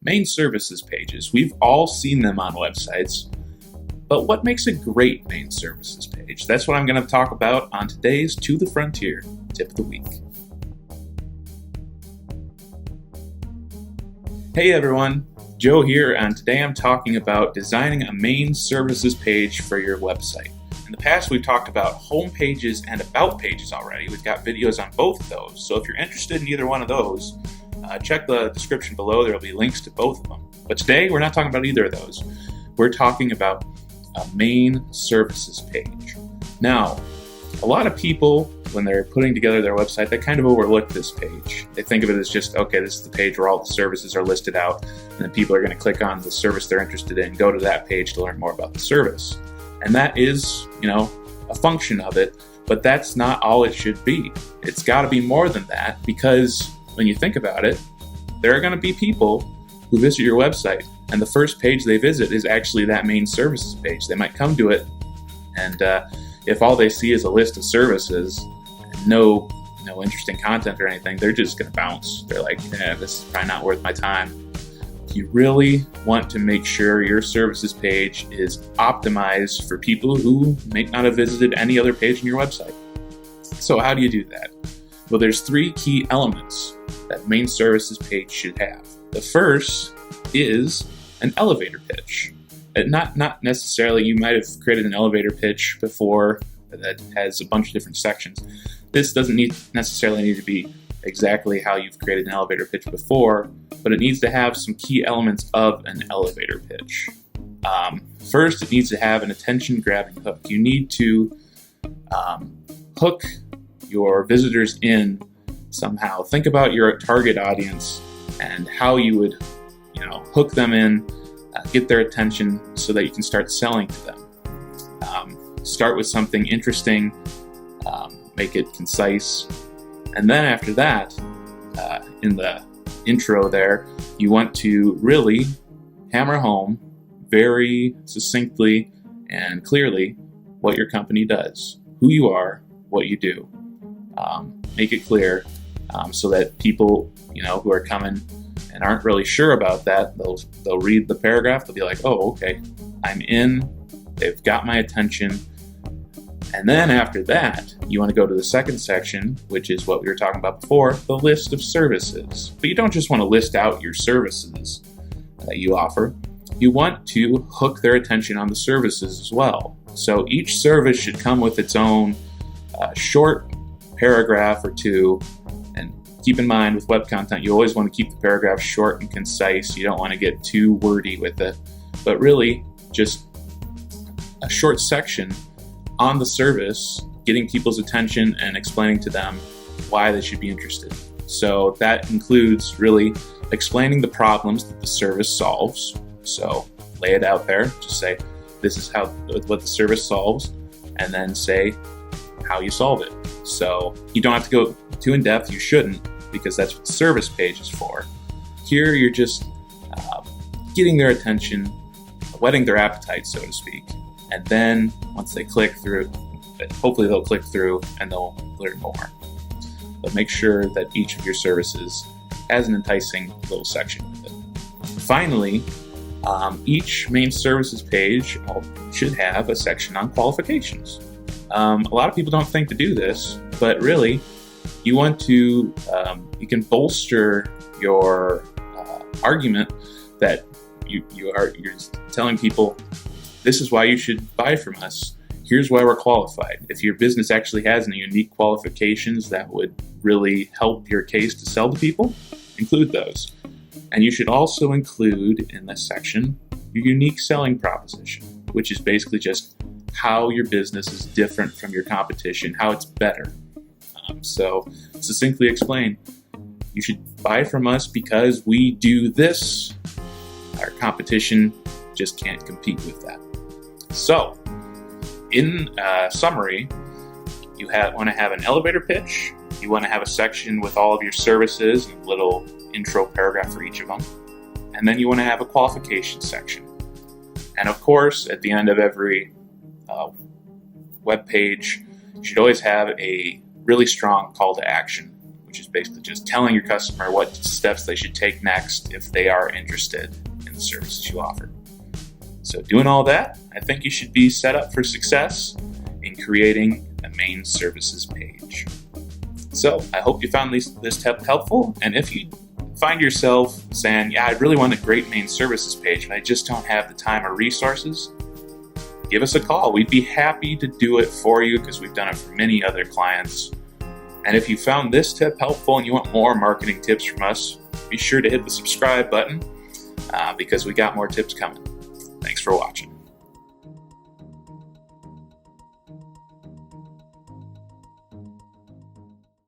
Main services pages. We've all seen them on websites, but what makes a great main services page? That's what I'm going to talk about on today's To the Frontier Tip of the Week. Hey everyone, Joe here, and today I'm talking about designing a main services page for your website. In the past, we've talked about home pages and about pages already. We've got videos on both of those, so if you're interested in either one of those, check the description below. There will be links to both of them. But today, we're not talking about either of those. We're talking about a main services page. Now, a lot of people, when they're putting together their website, they kind of overlook this page. They think of it as just, okay, this is the page where all the services are listed out, and then people are going to click on the service they're interested in, go to that page to learn more about the service. And that is, a function of it, but that's not all it should be. It's got to be more than that, because when you think about it, there are going to be people who visit your website, and the first page they visit is actually that main services page. They might come to it, and if all they see is a list of services, no interesting content or anything, they're just going to bounce. They're like, this is probably not worth my time. You really want to make sure your services page is optimized for people who may not have visited any other page on your website. So how do you do that? Well, there's 3 key elements that main services page should have. The first is an elevator pitch. Not necessarily, you might have created an elevator pitch before that has a bunch of different sections. This doesn't necessarily need to be exactly how you've created an elevator pitch before, but it needs to have some key elements of an elevator pitch. First, it needs to have an attention-grabbing hook. You need to hook your visitors in somehow. Think about your target audience and how you would, hook them in, get their attention so that you can start selling to them. Start with something interesting, make it concise, and then after that, in the intro there, you want to really hammer home very succinctly and clearly what your company does, who you are, what you do. Make it clear so that people, who are coming and aren't really sure about that, they'll read the paragraph, they'll be like, oh, okay, I'm in, they've got my attention. And then after that, you want to go to the second section, which is what we were talking about before, the list of services. But you don't just want to list out your services that you offer. You want to hook their attention on the services as well. So each service should come with its own short paragraph or two. And keep in mind, with web content, you always want to keep the paragraph short and concise. You don't want to get too wordy with it. But really, just a short section on the service, getting people's attention and explaining to them why they should be interested. So that includes really explaining the problems that the service solves. So lay it out there, just say, this is what the service solves, and then say how you solve it. So you don't have to go too in depth, you shouldn't, because that's what the service page is for. Here you're just getting their attention, whetting their appetite, so to speak. And then once they click through, hopefully they'll click through and they'll learn more. But make sure that each of your services has an enticing little section with it. Finally, each main services page should have a section on qualifications. A lot of people don't think to do this, but really, you want to, you can bolster your argument that you're telling people, this is why you should buy from us. Here's why we're qualified. If your business actually has any unique qualifications that would really help your case to sell to people, include those. And you should also include in this section your unique selling proposition, which is basically just how your business is different from your competition, how it's better. So succinctly explain, you should buy from us because we do this. Our competition just can't compete with that. So, in summary, you want to have an elevator pitch, you want to have a section with all of your services and a little intro paragraph for each of them, and then you want to have a qualification section. And of course, at the end of every web page, you should always have a really strong call to action. which is basically just telling your customer what steps they should take next if they are interested in the services you offer. So doing all that, I think you should be set up for success in creating a main services page. So I hope you found this tip helpful, and if you find yourself saying, yeah, I really want a great main services page, but I just don't have the time or resources, give us a call. We'd be happy to do it for you because we've done it for many other clients. And if you found this tip helpful and you want more marketing tips from us, be sure to hit the subscribe button because we got more tips coming. Thanks for watching.